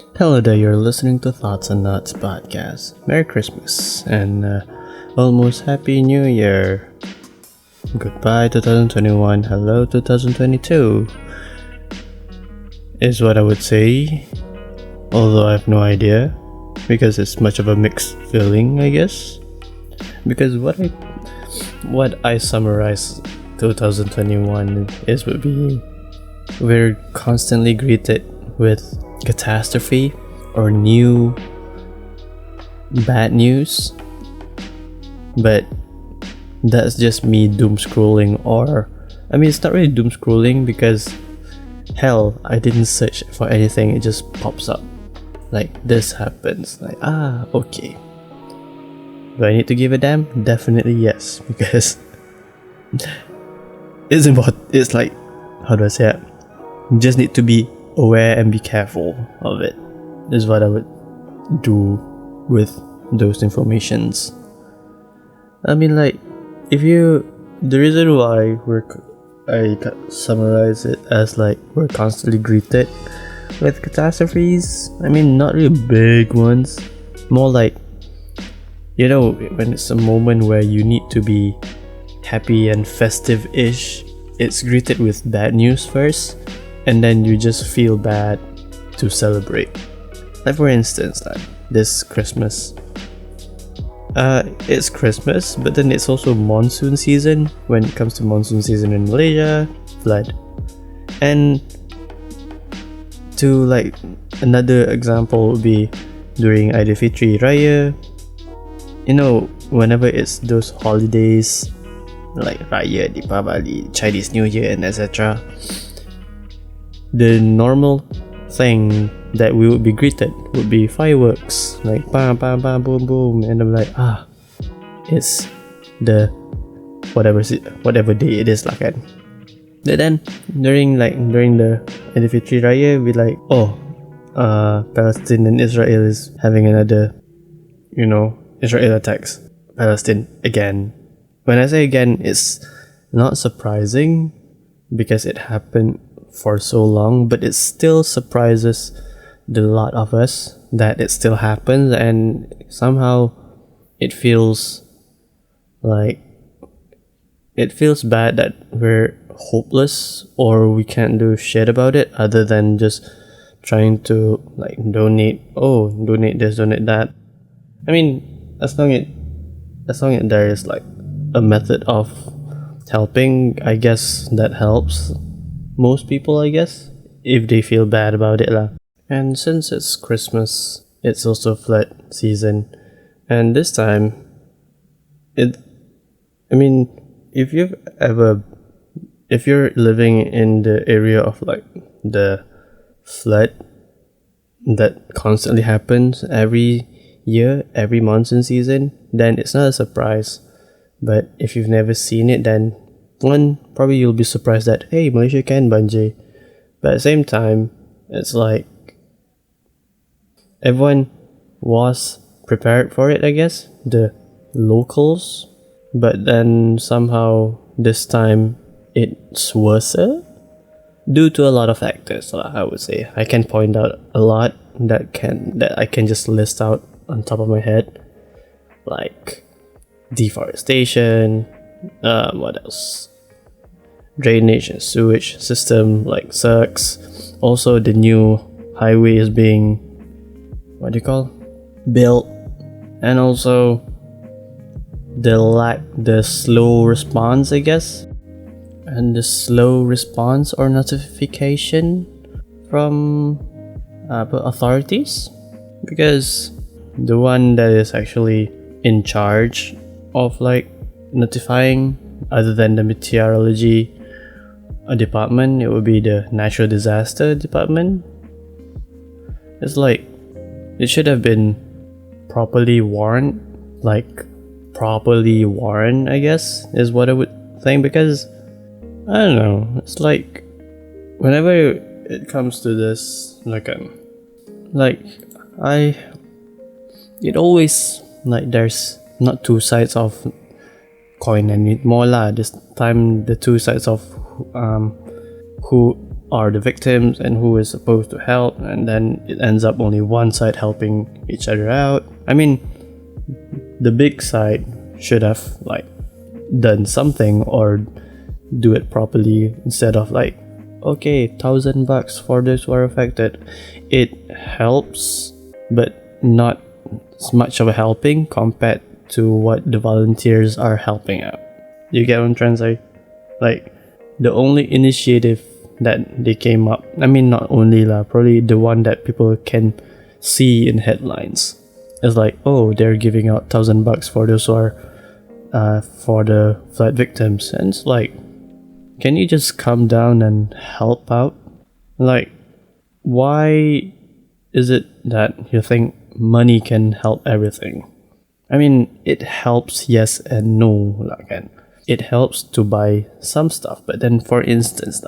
Hello there, you're listening to Thoughts and Nuts podcast. Merry Christmas and almost Happy New Year. Goodbye 2021, hello 2022 is what I would say, although I have no idea because it's much of a mixed feeling, I guess. Because what I summarize 2021 is would be we're constantly greeted with catastrophe or new bad news, but that's just me doom scrolling. Or I mean, it's not really doom scrolling because hell, I didn't search for anything, it just pops up like this happens, like okay, do I need to give a damn? Definitely yes, because it's important. It's like, how do I say it, you just need to be aware and be careful of it, is what I would do with those informations. I mean, like, the reason why I summarize it as like we're constantly greeted with catastrophes, I mean, not really big ones, more like, when it's a moment where you need to be happy and festive-ish, it's greeted with bad news first, and then you just feel bad to celebrate. Like, for instance, this Christmas, it's Christmas, but then it's also monsoon season. When it comes to monsoon season in Malaysia, flood. And to like, another example would be during Aidilfitri Raya. Whenever it's those holidays like Raya, Deepavali, Chinese New Year, and etc., the normal thing that we would be greeted would be fireworks, like bam bam bam boom boom, and I'm like, it's the whatever day it is, like that. But then during the Aidilfitri Raya, we like, Palestine and Israel is having another, Israel attacks Palestine again. When I say again, it's not surprising because it happened for so long, but it still surprises the lot of us that it still happens, and somehow it feels bad that we're hopeless or we can't do shit about it other than just trying to like donate this, donate that. I mean, as long as there is like a method of helping, I guess that helps most people, I guess, if they feel bad about it lah. And since it's Christmas, it's also flood season, and this time if you're living in the area of like the flood that constantly happens every year, every monsoon season, then it's not a surprise. But if you've never seen it, then probably you'll be surprised that, hey, Malaysia can banjir. But at the same time, it's like everyone was prepared for it, I guess, the locals. But then somehow this time it's worse due to a lot of factors, I would say. I can point out a lot that I can just list out on top of my head, like deforestation, what else? Drainage and sewage system like sucks. Also, the new highway is being built, and also the slow response, I guess, and the slow response or notification from authorities, because the one that is actually in charge of like notifying, other than the meteorology department, it would be the natural disaster department. It's like it should have been properly warned, I guess, is what I would think, because I don't know, it's like whenever it comes to this, it always, like, there's not two sides of coin anymore lah. This time the two sides of who are the victims and who is supposed to help, and then it ends up only one side helping each other out. I mean, the big side should have like done something or do it properly instead of like, okay, $1,000 for those who are affected. It helps, but not as much of a helping compared to what the volunteers are helping out. You get what I'm trying to say? Like, the only initiative that they came up, I mean, not only lah, probably the one that people can see in headlines, is like, oh, they're giving out $1,000 for those who are for the flood victims, and it's like, can you just come down and help out? Like, why is it that you think money can help everything? I mean, it helps, yes and no. Like, and it helps to buy some stuff, but then, for instance,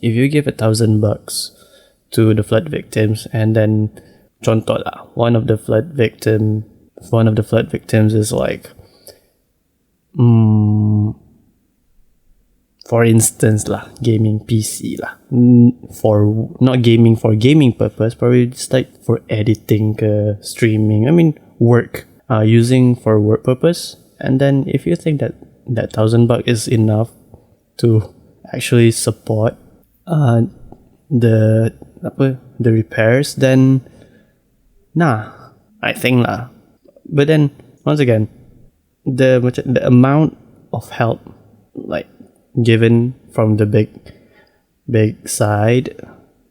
if you give $1,000 to the flood victims, and then, contoh lah, one of the flood victims is like, for instance lah, gaming PC lah, for not gaming for gaming purpose, probably just like for editing, streaming. I mean, work, using for work purpose. And then if you think that $1,000 is enough to actually support the repairs, then nah, I think lah. But then once again, the amount of help like given from the big side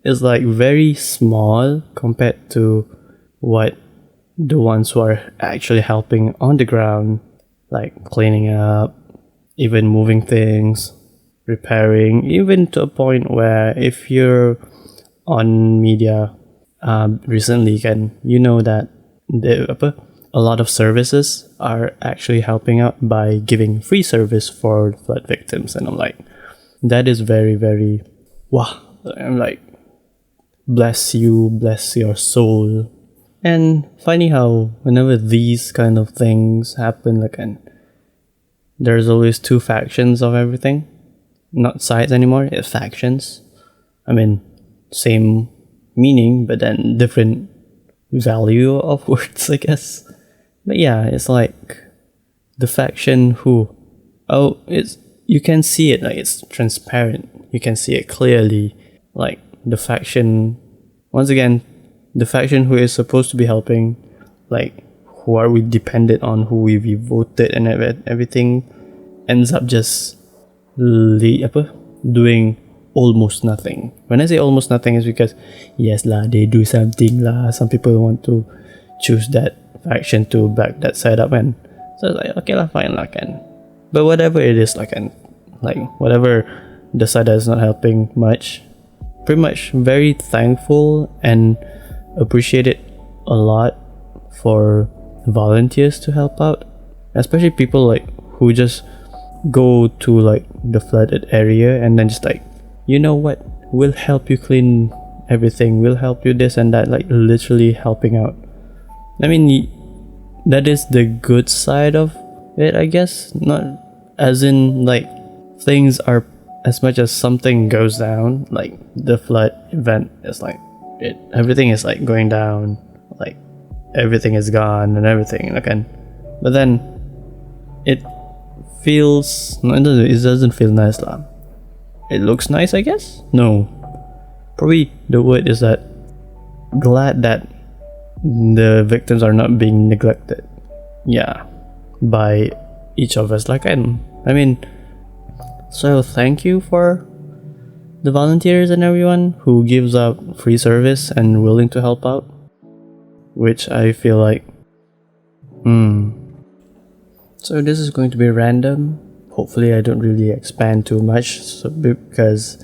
is like very small compared to what the ones who are actually helping on the ground, like cleaning up, even moving things, repairing, even to a point where if you're on media recently, you know that a lot of services are actually helping out by giving free service for flood victims. And I'm like, that is very, very, wow. I'm like, bless you, bless your soul. And funny how whenever these kind of things happen, like, and there's always two factions of everything, not sides anymore, it's factions. I mean, same meaning, but then different value of words, I guess. But yeah, it's like the faction who, you can see it, like it's transparent. You can see it clearly. Like the faction, once again, the faction who is supposed to be helping, like who are we dependent on, who we voted and everything, ends up just doing almost nothing. When I say almost nothing, is because yes lah, they do something lah. Some people want to choose that faction to back that side up, and so it's like, okay lah, fine lah, can. But whatever it is, like, and like whatever the side that is not helping much, pretty much very thankful and appreciate it a lot for volunteers to help out, especially people like who just go to like the flooded area and then just like, you know what, we'll help you clean everything, we'll help you this and that, like literally helping out. I mean, that is the good side of it, I guess. Not as in like things are, as much as something goes down, like the flood event is like everything is like going down, like everything is gone and everything again. But then it doesn't feel nice lah. It looks nice, I guess. No, probably the word is that glad that the victims are not being neglected, yeah, by each of us. Like, I mean, so thank you for the volunteers and everyone who gives up free service and willing to help out, which I feel like so this is going to be random. Hopefully I don't really expand too much, because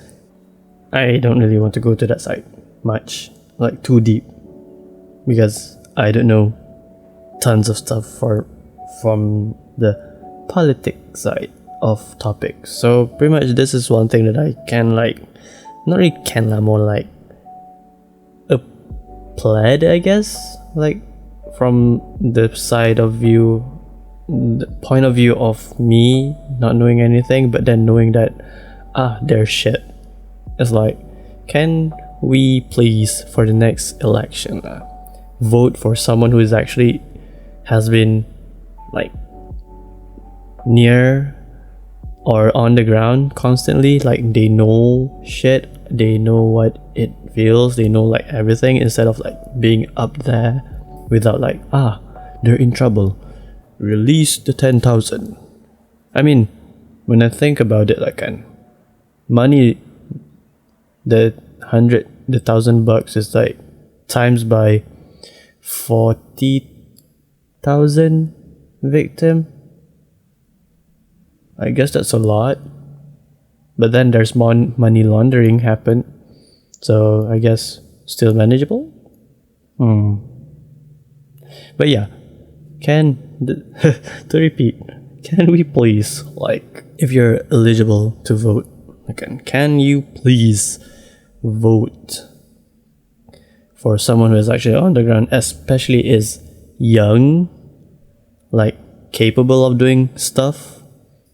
I don't really want to go to that side much, like too deep, because I don't know tons of stuff from the politics side of topics. So pretty much this is one thing that I can like, not really can lah, more like a plaid, I guess, like from the side of view, the point of view of me not knowing anything, but then knowing that there's shit. It's like can we please, for the next election, vote for someone who is actually has been like near or on the ground constantly, like they know shit, they know what it feels, they know like everything, instead of like being up there without like, they're in trouble, release the 10,000. I mean, when I think about it, like, money, the $1,000 is like times by 40,000 victim. I guess that's a lot, but then there's money laundering happen, so I guess still manageable. But yeah, to repeat, can we please, like, if you're eligible to vote, can you please vote for someone who is actually on the ground, especially is young, like capable of doing stuff,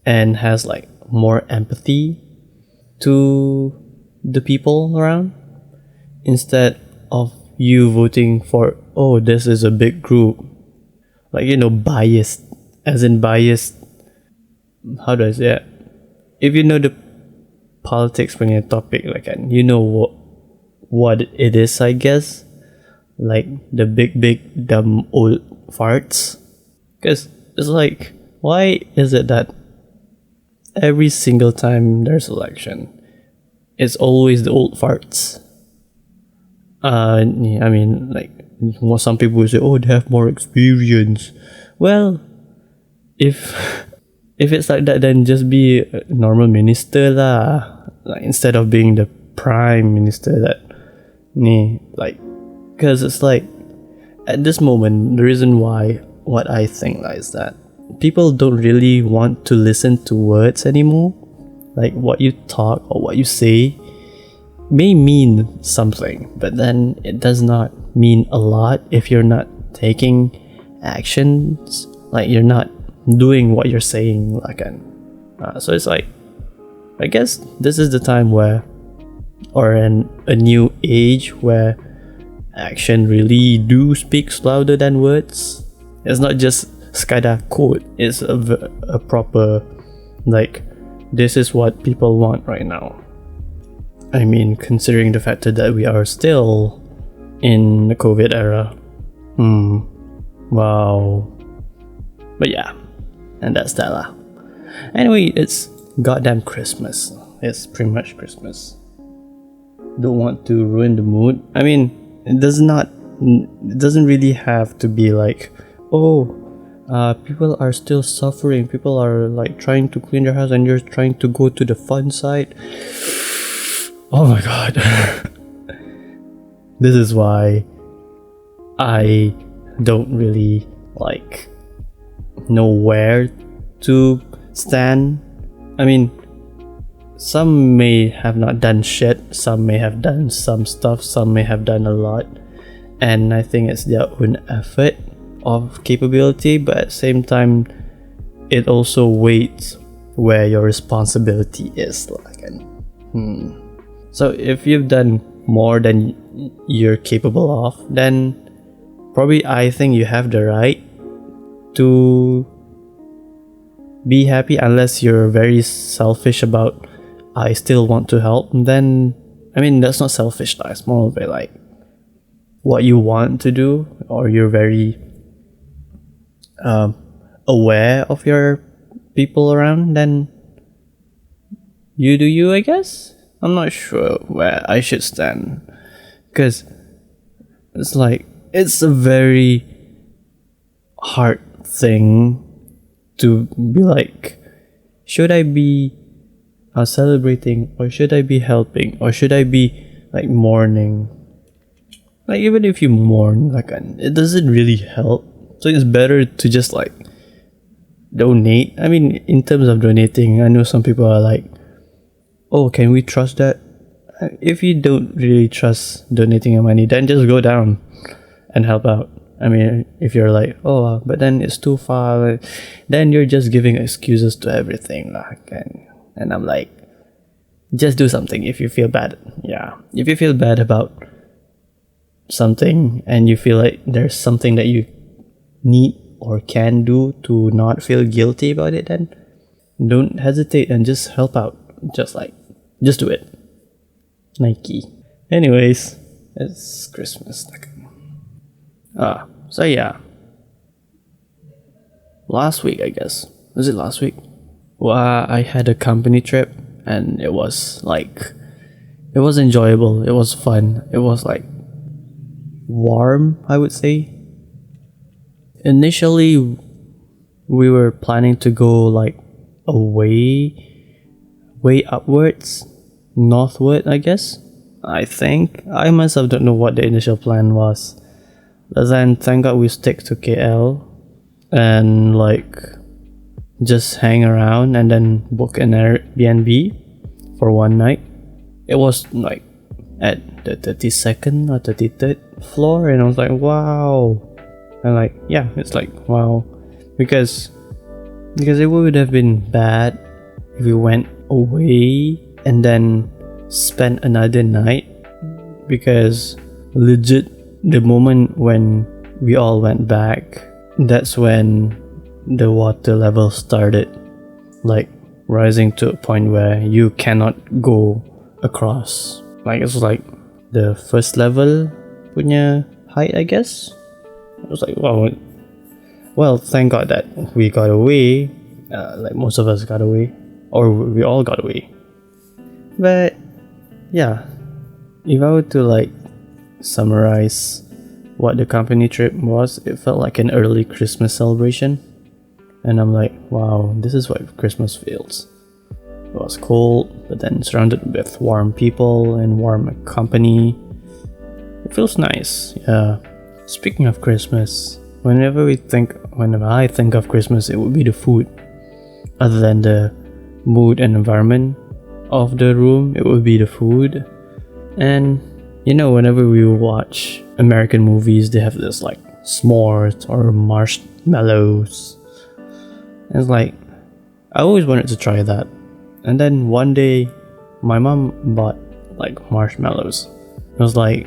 and has like more empathy to the people around, instead of you voting for, this is a big group, like, biased, as in biased, how do I say it? If you know the politics punya topic, like, you know what it is, I guess, like the big dumb old farts. Because it's like, why is it that every single time there's election, it's always the old farts? I mean, like, some people will say, they have more experience. Well, if it's like that, then just be a normal minister lah, like, instead of being the prime minister that like, because it's like, at this moment, the reason why, what I think is that people don't really want to listen to words anymore. Like, what you talk or what you say may mean something, but then it does not mean a lot if you're not taking actions, like you're not doing what you're saying, like, so it's like, I guess this is the time where, or a new age where action really do speaks louder than words. It's not just skada quote, it's a proper, like, this is what people want right now. I mean, considering the fact that we are still in the COVID era. Wow. But yeah, and that's that lah. Anyway, it's goddamn Christmas. It's pretty much Christmas. Don't want to ruin the mood. I mean, it doesn't really have to be like, people are still suffering, people are like trying to clean their house and you're trying to go to the fun side. Oh my god. This is why I don't really like know where to stand. I mean, some may have not done shit, some may have done some stuff, some may have done a lot, and I think it's their own effort of capability, but at the same time, it also weighs where your responsibility is, like, so if you've done more than you're capable of, then probably I think you have the right to be happy, unless you're very selfish about, I still want to help. Then, I mean, that's not selfish, it's more of a, like, what you want to do, or you're very aware of your people around, then you do you, I guess. I'm not sure where I should stand, because it's like, it's a very hard thing to be like, should I be celebrating, or should I be helping, or should I be like mourning? Like, even if you mourn, like, it doesn't really help, so it's better to just like donate. I mean, in terms of donating, I know some people are like, can we trust that? If you don't really trust donating your money, then just go down and help out. I mean, if you're like, but then it's too far, then you're just giving excuses to everything, like, and I'm like, just do something if you feel bad, yeah, if you feel bad about something and you feel like there's something that you need or can do to not feel guilty about it, then don't hesitate and just help out. Just do it. Nike. Anyways, it's Christmas. So yeah. Last week, I guess. Was it last week? Well, I had a company trip and it was enjoyable. It was fun. It was like warm, I would say. Initially, we were planning to go like way upwards, northward, I guess. I think. I myself don't know what the initial plan was. But then, thank God we stick to KL and like just hang around and then book an Airbnb for one night. It was like at the 32nd or 33rd floor, and I was like, wow. And like, yeah, it's like, wow. Because it would have been bad if we went away and then spent another night, because legit the moment when we all went back, that's when the water level started like rising to a point where you cannot go across. Like it's like the first level punya height, I guess. I was like, wow. Well, thank God that we got away. Like most of us got away, or we all got away. But yeah, if I were to like summarize what the company trip was, it felt like an early Christmas celebration. And I'm like, wow, this is what Christmas feels. It was cold, but then surrounded with warm people and warm company. It feels nice. Yeah. Speaking of Christmas, whenever I think of Christmas, it would be the food. Other than the mood and environment of the room, it would be the food. And you know, whenever we watch American movies, they have this like s'mores or marshmallows. And it's like, I always wanted to try that. And then one day, my mom bought like marshmallows. I was like,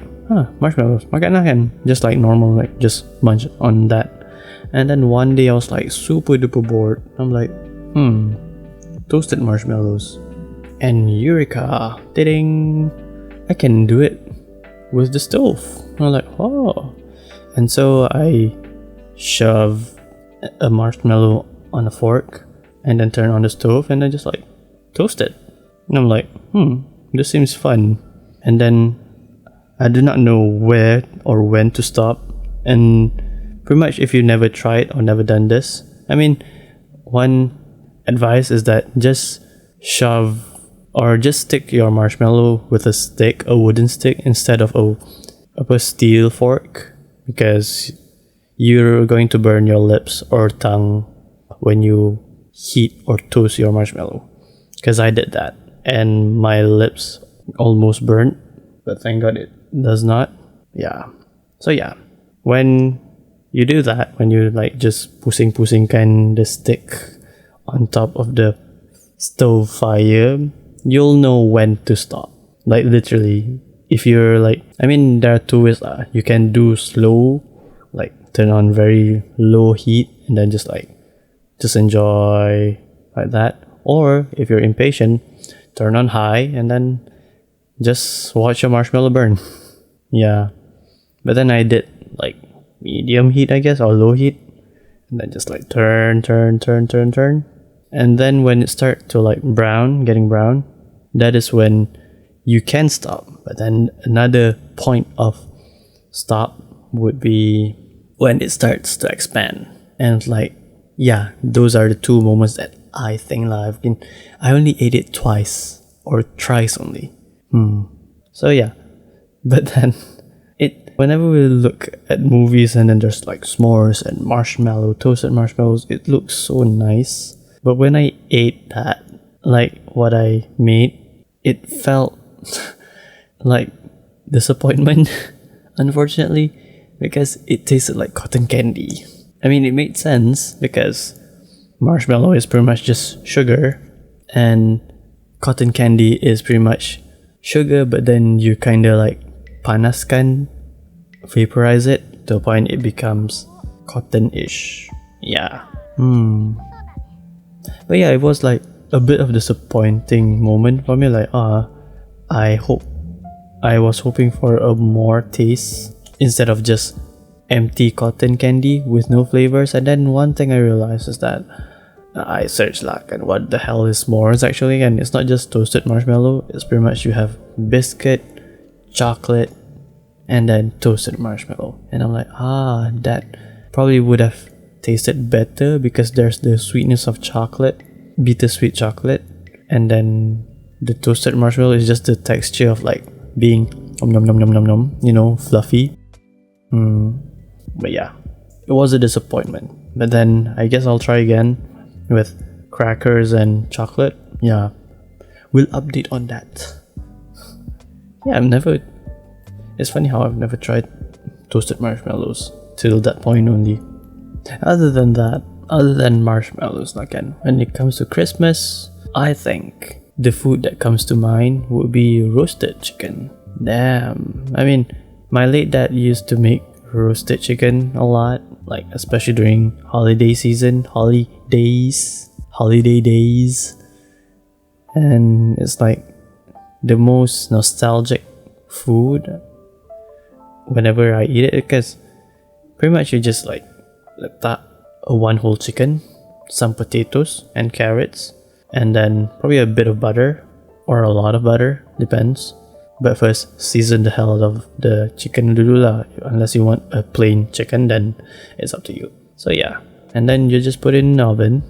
marshmallows, makan lah kan? Just like normal, like just munch on that. And then one day I was like super duper bored. I'm like, toasted marshmallows. And eureka, ding! I can do it with the stove. I'm like, oh. And so I shove a marshmallow on a fork and then turn on the stove and then just like toast it. And I'm like, this seems fun. And then I do not know where or when to stop. And pretty much if you never tried or never done this, I mean, one advice is that just shove or just stick your marshmallow with a wooden stick instead of a steel fork, because you're going to burn your lips or tongue when you heat or toast your marshmallow. Because I did that and my lips almost burnt, but thank God it does not. Yeah. So yeah, when you do that, when you like just pusing the stick on top of the stove fire, you'll know when to stop. Like literally, if you're like, I mean, there are two ways. You can do slow, like turn on very low heat and then just enjoy like that. Or if you're impatient, turn on high and then just watch your marshmallow burn. Yeah. But then I did like medium heat, I guess, or low heat. And then just like turn. And then when it starts to like getting brown, that is when you can stop. But then another point of stop would be when it starts to expand. And like, yeah, those are the two moments that I think I only ate it twice or thrice only. So yeah, but then whenever we look at movies and then there's like s'mores and toasted marshmallows, it looks so nice. But when I ate that, like what I made, it felt like disappointment, unfortunately, because it tasted like cotton candy. I mean, it made sense because marshmallow is pretty much just sugar and cotton candy is pretty much sugar, but then you kind of like panaskan, vaporize it to a point it becomes cotton-ish. Yeah. But yeah, it was like a bit of disappointing moment for me. Like, I was hoping for a more taste instead of just empty cotton candy with no flavors. And then one thing I realized is that I searched like, and what the hell is s'mores actually? And it's not just toasted marshmallow. It's pretty much you have biscuit, chocolate, and then toasted marshmallow. And I'm like, that probably would have tasted better because there's the sweetness of chocolate, bittersweet chocolate, and then the toasted marshmallow is just the texture of like being nom nom nom nom nom, you know, fluffy. But yeah, it was a disappointment. But then I guess I'll try again with crackers and chocolate. Yeah, we'll update on that. Yeah, it's funny how I've never tried toasted marshmallows till that point only. Other than marshmallows, again, when it comes to Christmas, I think the food that comes to mind would be roasted chicken. Damn. I mean, my late dad used to make roasted chicken a lot, like especially during holiday season, holiday days. And it's like the most nostalgic food whenever I eat it, because pretty much you just like letak a one whole chicken, some potatoes and carrots, and then probably a bit of butter or a lot of butter, depends. But first, season the hell out of the chicken dulu lah. Unless you want a plain chicken, then it's up to you. So yeah, and then you just put it in the oven.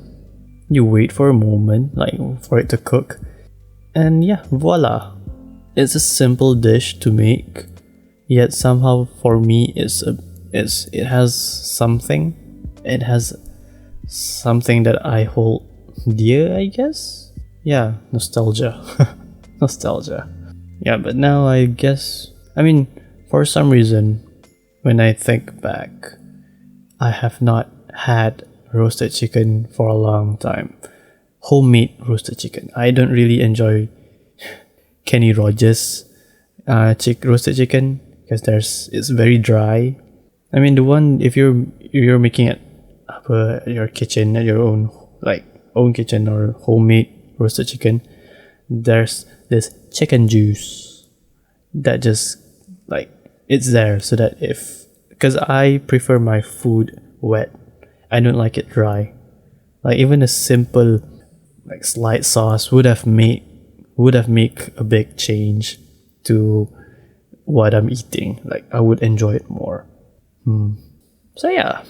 You wait for a moment, like for it to cook, and yeah, voila. It's a simple dish to make, yet somehow for me it has something. It has something that I hold dear, I guess. Yeah, nostalgia. Nostalgia. Yeah, but now I guess, I mean, for some reason, when I think back, I have not had roasted chicken for a long time. Homemade roasted chicken. I don't really enjoy Kenny Rogers roasted chicken because it's very dry. I mean, the one if you're making it at your kitchen, at your own kitchen or homemade roasted chicken, there's this chicken juice that just like it's there so that because I prefer my food wet, I don't like it dry. Like even a simple like slight sauce would have made a big change to what I'm eating. Like I would enjoy it more. So yeah,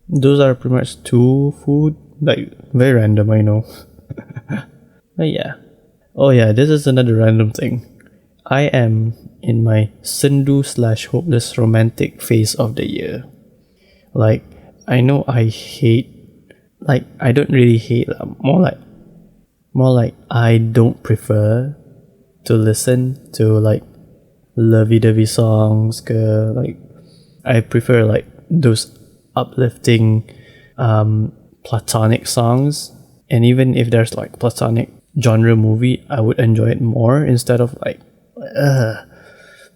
those are pretty much two food, like very random, I know. But yeah. Oh yeah, this is another random thing. I am in my Sindu/hopeless romantic phase of the year. Like, I know I don't really hate, more like I don't prefer to listen to like lovey-dovey songs, like I prefer like those uplifting platonic songs. And even if there's like platonic genre movie, I would enjoy it more instead of like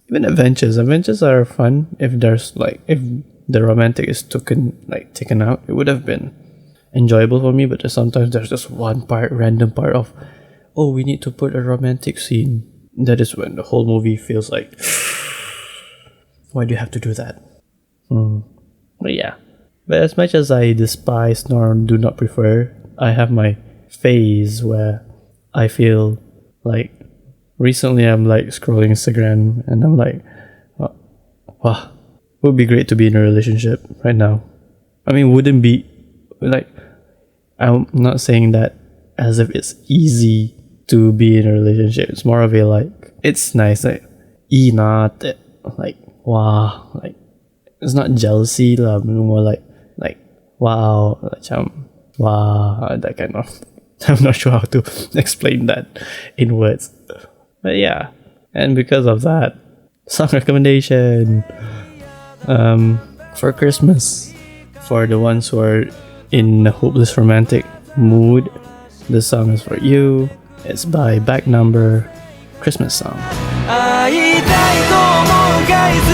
even adventures are fun if the romantic is taken out. It would have been enjoyable for me, but sometimes there's just random part of, oh, we need to put a romantic scene. That is when the whole movie feels like, why do you have to do that? But yeah, but as much as I despise nor do not prefer, I have my phase where I feel like recently I'm like scrolling Instagram and I'm like, wow, it would be great to be in a relationship right now. I mean, wouldn't be like, I'm not saying that as if it's easy to be in a relationship. It's more of a like, it's nice, like, like, wow, like, it's not jealousy lah, but more like, wow, wow, that kind of. I'm not sure how to explain that in words. But yeah, and because of that, song recommendation for Christmas, for the ones who are in a hopeless romantic mood, this song is for you. It's by Back Number, Christmas song. 会いたいと思う回数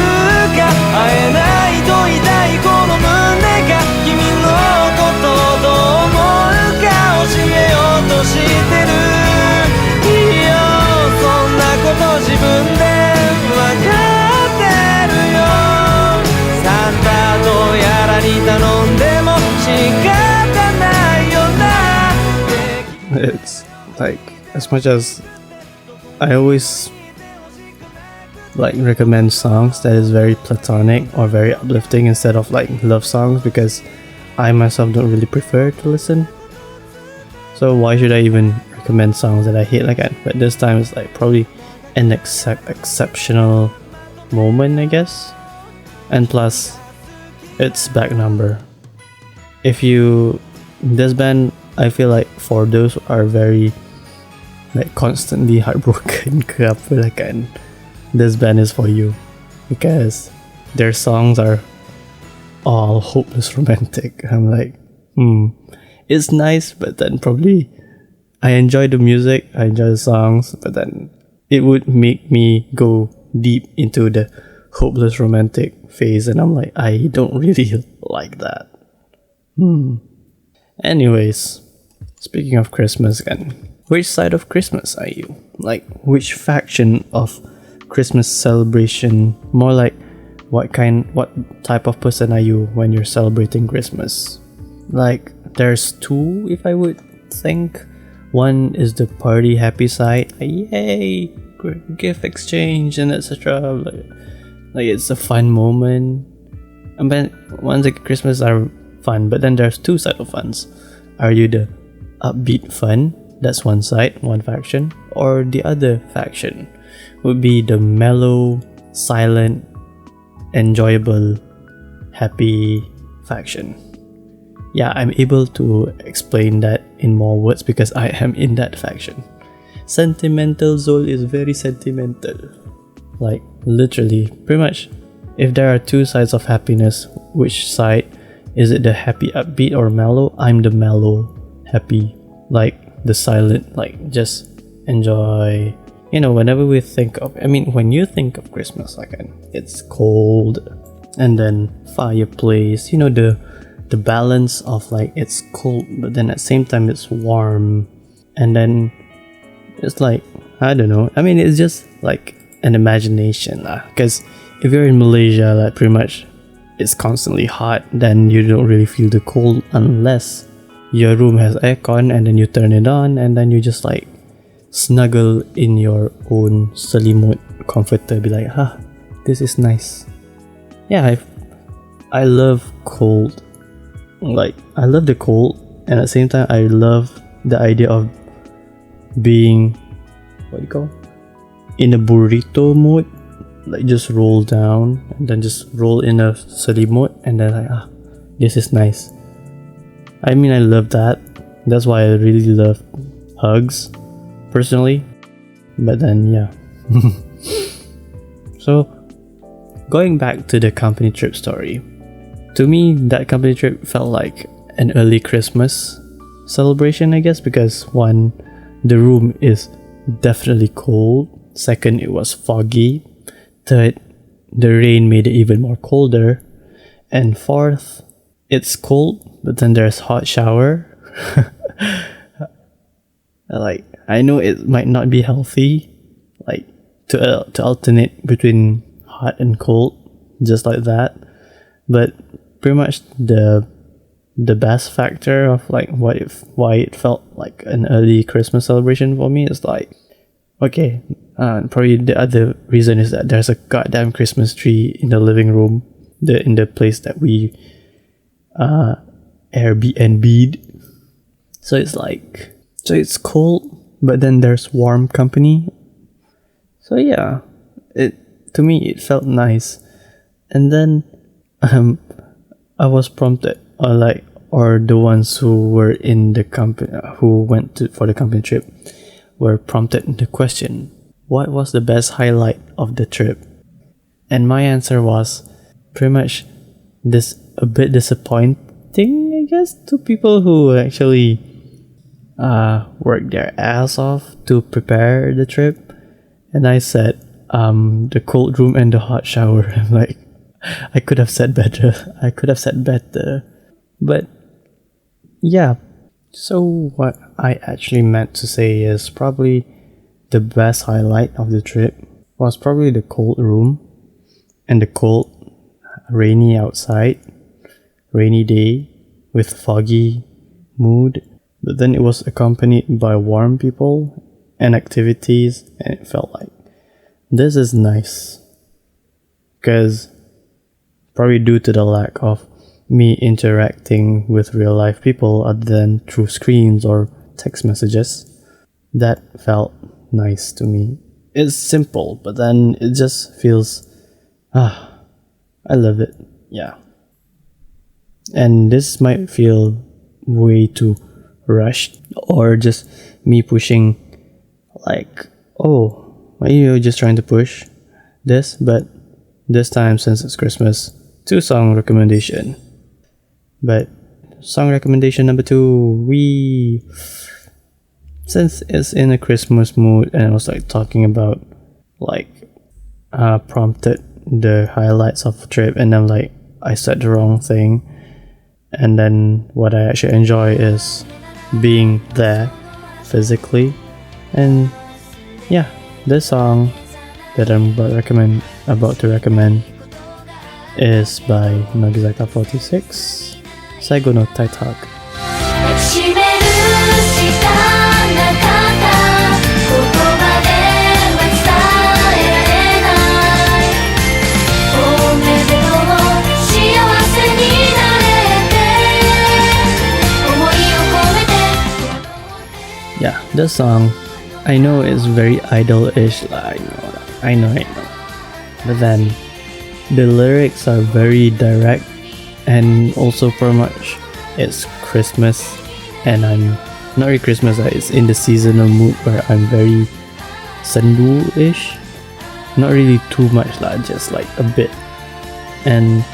が会えないと言いたいこの胸が君のことどう思うか教えようとしてるいいよそんなこと自分で分かってるよサンタとやらに頼んでも仕方ないよな It's like, as much as I always like recommend songs that is very platonic or very uplifting instead of like love songs, because I myself don't really prefer to listen. So why should I even recommend songs that I hate like that? But this time it's like probably an exceptional moment, I guess. And plus, it's back number. If you this band, I feel like for those who are very like constantly heartbroken ke apa lah kan, this band is for you, because their songs are all hopeless romantic. I'm like, it's nice, but then probably I enjoy the music, I enjoy the songs, but then it would make me go deep into the hopeless romantic phase, and I'm like, I don't really like that. Anyways, speaking of Christmas again, which side of Christmas are you? Like, which faction of Christmas celebration? More like, what type of person are you when you're celebrating Christmas? Like, there's two, if I would think. One is the party happy side, yay, gift exchange and etc. Like it's a fun moment. And then ones like Christmas are fun, but then there's two sides of funs. Are you the upbeat fun? That's one side, one faction. Or the other faction would be the mellow, silent, enjoyable, happy faction. Yeah, I'm able to explain that in more words because I am in that faction. Sentimental Zol is very sentimental. Like, literally, pretty much, if there are two sides of happiness, which side? Is it the happy upbeat or mellow? I'm the mellow, happy. Like, the silent, like, just enjoy. You know, whenever we think of, when you think of Christmas, like, it's cold, and then fireplace, you know, the balance of like it's cold but then at the same time it's warm, and then it's like, I don't know, it's just like an imagination lah, because if you're in Malaysia, like pretty much it's constantly hot, then you don't really feel the cold unless your room has aircon and then you turn it on and then you just like snuggle in your own selimut comforter, be like, this is nice. Yeah, I love cold. Like, I love the cold, and at the same time I love the idea of being, what do you call, in a burrito mode, like just roll down and then just roll in a selimut and then like, this is nice. I love that. That's why I really love hugs personally. But then yeah. So going back to the company trip story, to me, that company trip felt like an early Christmas celebration, I guess, because one, the room is definitely cold. Second, it was foggy. Third, the rain made it even more colder. And fourth, it's cold, but then there's hot shower. Like, I know it might not be healthy, like to alternate between hot and cold, just like that. But pretty much the best factor of like why it felt like an early Christmas celebration for me is like, okay, probably the other reason is that there's a goddamn Christmas tree in the living room, in the place that we Airbnb'd. So it's cold, but then there's warm company. So yeah, to me it felt nice. And then I was prompted, or the ones who were in the company, who went for the company trip, were prompted the question, what was the best highlight of the trip? And my answer was pretty much a bit disappointing, I guess, to people who actually worked their ass off to prepare the trip. And I said, the cold room and the hot shower. I'm like, I could have said better. I could have said better. But yeah, so what I actually meant to say is probably the best highlight of the trip was probably the cold room and the cold, rainy outside, rainy day with foggy mood. But then it was accompanied by warm people and activities, and it felt like this is nice. Because probably due to the lack of me interacting with real life people other than through screens or text messages, that felt nice to me. It's simple, but then it just feels, I love it. Yeah. And this might feel way too rushed or just me pushing, like, oh, are you just trying to push this? But this time, since it's Christmas, 2 song recommendation. But song recommendation number 2, since it's in a Christmas mood and I was like talking about like prompted the highlights of the trip, and I'm like, I said the wrong thing, and then what I actually enjoy is being there physically. And yeah, this song that I'm about to recommend is by Nagizaka 46, Saigo no Tight Hug. 閉めるしかなかった言葉では伝えられないおめでとう幸せになれて思いを込めて Yeah, this song, I know it's very idol-ish, I know. But then the lyrics are very direct, and also pretty much it's Christmas, and I'm not really Christmas, it's in the seasonal mood where I'm very sendu-ish, not really too much, just like a bit. And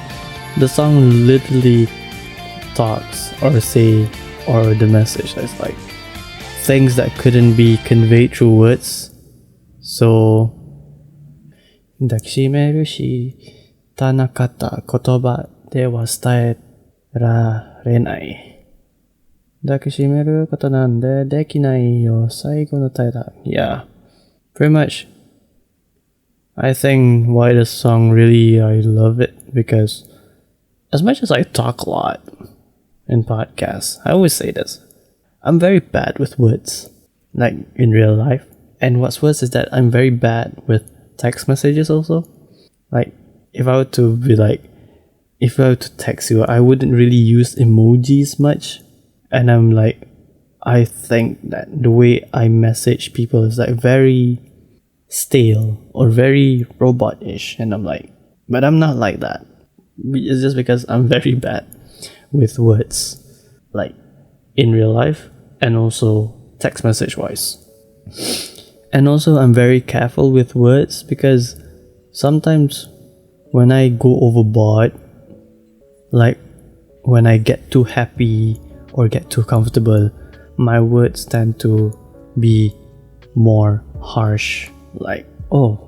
the song literally talks or the message is like things that couldn't be conveyed through words. So 抱きしめるしたなかった言葉では伝えられない。抱きしめることなんでできないよ最後のタイトル。Yeah, pretty much. I think why this song really, I love it because as much as I talk a lot in podcasts, I always say this, I'm very bad with words, like in real life. And what's worse is that I'm very bad with text messages also. Like if I were to text you, I wouldn't really use emojis much. And I'm like, I think that the way I message people is like very stale or very robot-ish. And I'm like, but I'm not like that. It's just because I'm very bad with words, like in real life and also text message wise. And also I'm very careful with words because sometimes when I go overboard, like when I get too happy or get too comfortable, my words tend to be more harsh. Like, most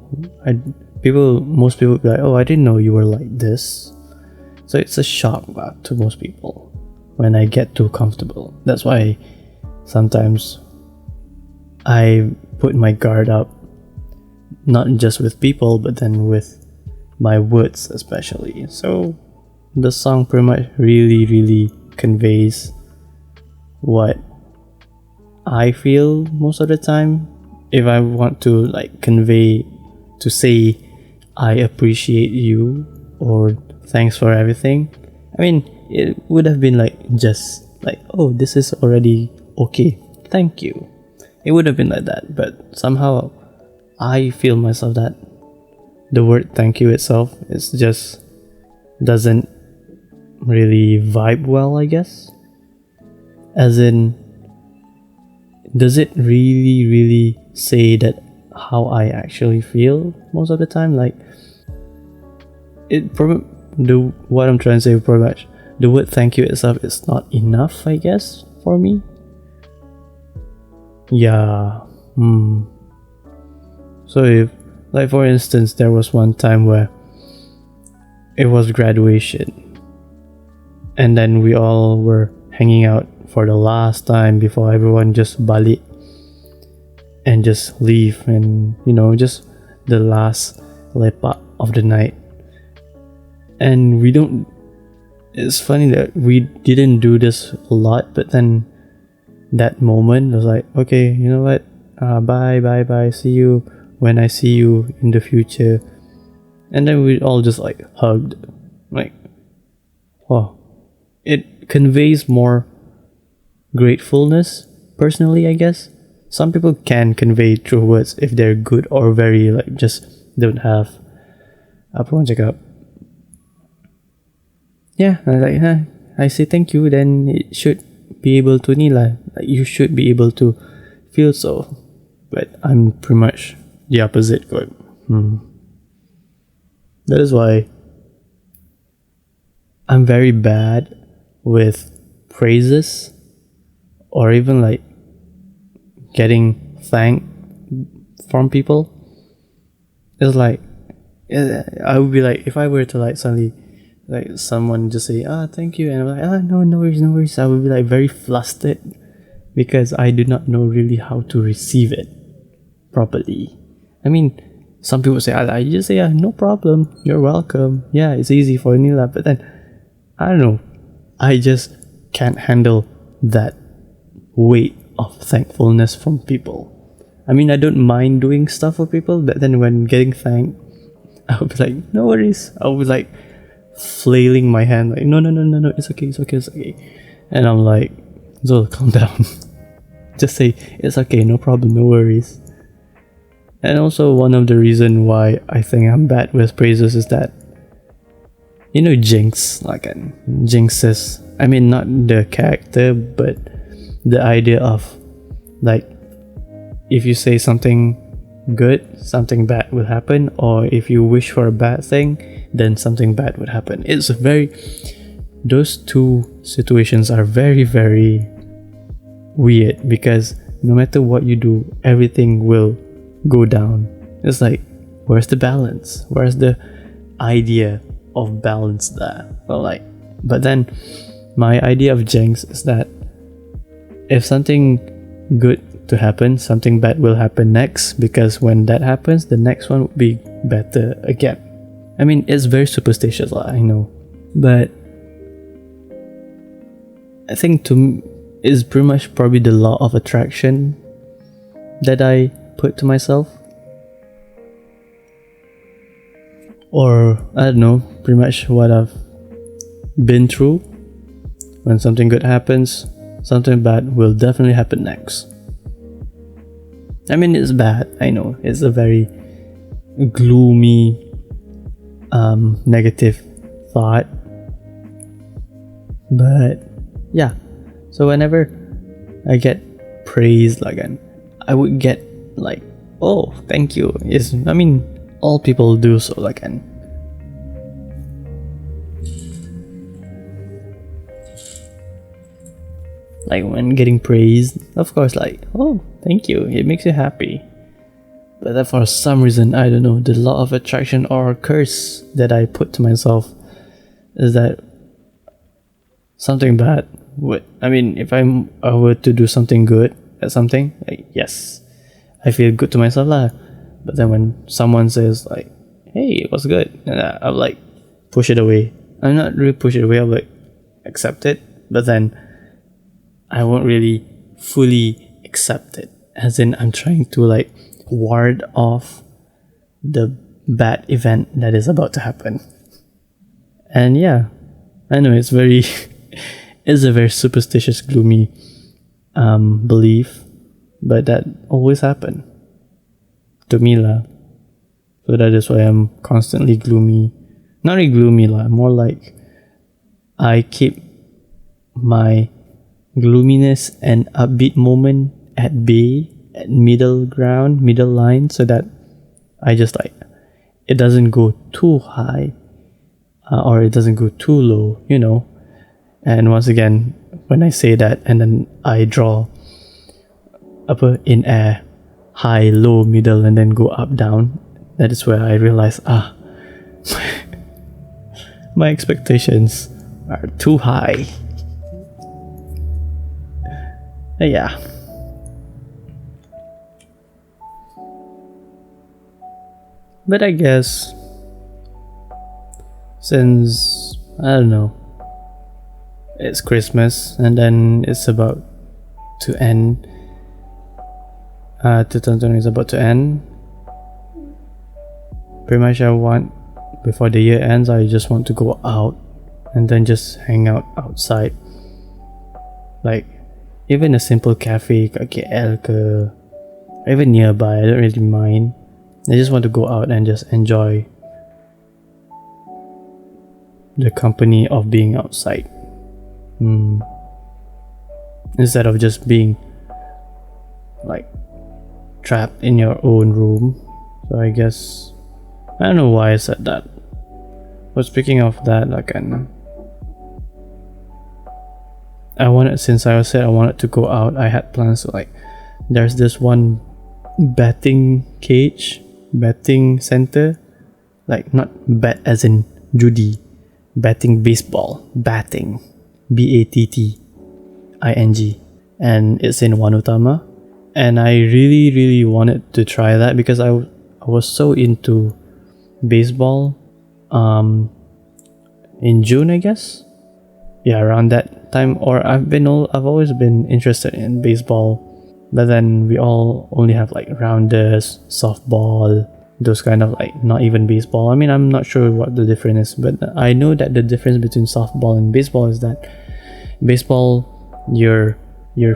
people be like, oh, I didn't know you were like this. So it's a shock to most people when I get too comfortable. That's why sometimes I put my guard up, not just with people, but then with my words especially. So the song pretty much really conveys what I feel most of the time. If I want to to say I appreciate you or thanks for everything, I mean, it would have been oh, this is already okay, thank you. It would have been like that, but somehow I feel myself that the word thank you itself is just doesn't really vibe well, I guess. As in, does it really say that how I actually feel most of the time? Like, what I'm trying to say pretty much, the word thank you itself is not enough, I guess, for me. Yeah. So if, like for instance, there was one time where it was graduation, and then we all were hanging out for the last time before everyone just balik and just leave, and just the last lepak of the night. And it's funny that we didn't do this a lot, but then that moment was like, okay, you know what, bye, see you when I see you in the future. And then we all just like hugged, like, oh, it conveys more gratefulness personally, I guess. Some people can convey through words if they're good or very like just don't have apa orang cakap. Yeah, I was like, I say thank you, then it should be able to ni lah. Like, you should be able to feel so. But I'm pretty much the opposite. That is why I'm very bad with praises or even like getting thanked from people. It's like, I would be like, if I were to like suddenly like someone just say thank you, and I'm like, no worries, I would be like very flustered because I do not know really how to receive it properly. I mean, some people say, I just say, no problem, you're welcome, yeah, it's easy for Nila. But then I don't know, I just can't handle that weight of thankfulness from people. I mean, I don't mind doing stuff for people, but then when getting thanked, I would be like, no worries. I would be like flailing my hand, like, no, it's okay. And I'm like, Zul, calm down. Just say, it's okay, no problem, no worries. And also, one of the reasons why I think I'm bad with praises is that, Jinx, like jinxes. I mean, not the character, but the idea of, like, if you say something good, something bad will happen, or if you wish for a bad thing, then something bad would happen. Those two situations are very, very weird, because no matter what you do, everything will go down. It's like, where's the balance? Where's the idea of balance there? But then my idea of Jinx is that if something good to happen, something bad will happen next, because when that happens, the next one will be better again. I mean, it's very superstitious, I know, but I think is pretty much probably the law of attraction that I put to myself, or I don't know, pretty much what I've been through. When something good happens, something bad will definitely happen next. I mean, it's bad, I know, it's a very gloomy, negative thought, but yeah. So whenever I get praised, like, I would get like, oh, thank you. I mean, all people do so, like, like when getting praised, of course, like, oh, thank you, it makes you happy. But then for some reason, I don't know, the law of attraction or curse that I put to myself is that something bad would, I mean, if I were to do something good at something, like, yes, I feel good to myself lah. But then when someone says like, hey, what's good, and I'll like push it away. I'm not really push it away, I'll like accept it, but then I won't really fully accept it, as in I'm trying to like ward off the bad event that is about to happen. And yeah, I know it's a very superstitious, gloomy belief, but that always happen to me lah. So that is why I'm constantly gloomy. Not really gloomy lah, more like I keep my gloominess and upbeat moment at bay, at middle line, so that I just like, it doesn't go too high or it doesn't go too low, And once again, when I say that and then I draw in air, high, low, middle, and then go up, down. That is where I realized, my expectations are too high. Yeah. But I guess since, I don't know, it's Christmas and then it's about to end, 2020 is about to end. Pretty much before the year ends, I just want to go out and then just hang out outside. Like, even a simple cafe kat KL ke, or even nearby, I don't really mind. I just want to go out and just enjoy the company of being outside. Instead of just being like trapped in your own room. So I guess, I don't know why I said that. But speaking of that, since I said I wanted to go out, I had plans to there's this one betting center, not bet as in judi, betting baseball, batting, BATTING, and it's in Wanutama, and I really wanted to try that because I was so into baseball in June, I guess. Yeah, around that time. Or I've always been interested in baseball, but then we all only have rounders, softball, those kind of not even baseball. I mean, I'm not sure what the difference is, but I know that the difference between softball and baseball is that baseball, you're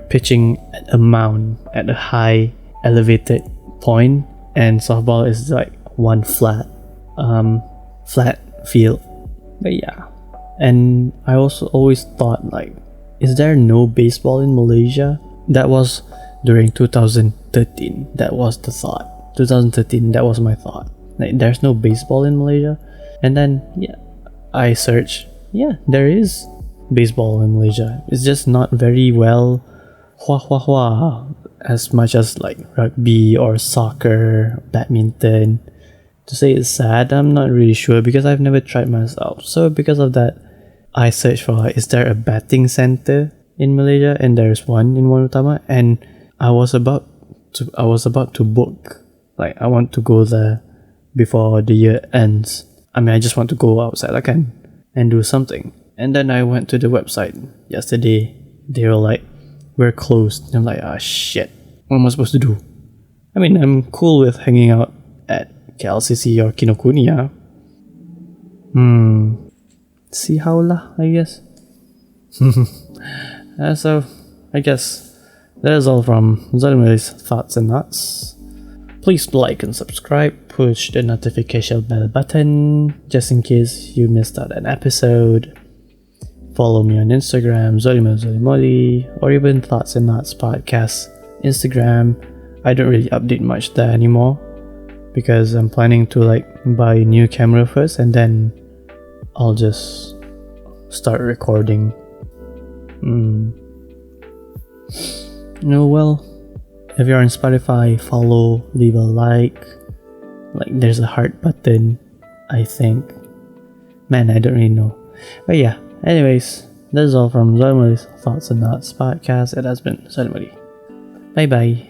pitching at a mound at a high elevated point, and softball is one flat field. But yeah. And I also always thought, is there no baseball in Malaysia? That was during 2013. That was the thought. 2013, that was my thought. There's no baseball in Malaysia. And then, I searched. Yeah, there is baseball in Malaysia. It's just not very well as much as rugby or soccer, badminton. To say it's sad, I'm not really sure because I've never tried myself. So because of that, I searched for is there a betting center in Malaysia, and there's one in Wanutama, and I was about to book. I want to go there before the year ends. I mean, I just want to go outside and do something. And then I went to the website yesterday. They were we're closed. And I'm shit. What am I supposed to do? I mean, I'm cool with hanging out at KLCC or Kinokuniya. See how lah, I guess. So, I guess that is all from Zolimari's Thoughts and Nuts. Please like and subscribe, push the notification bell button just in case you missed out an episode. Follow me on Instagram, Zolimoli, or even Thoughts and Nuts Podcast Instagram. I don't really update much there anymore because I'm planning to buy a new camera first, and then I'll just start recording. Well, if you're on Spotify, follow, leave a like. There's a heart button, I think. Man, I don't really know. But yeah, anyways, that's all from Zolimari's Thoughts and Nuts Podcast. It has been Zolimari. Bye bye.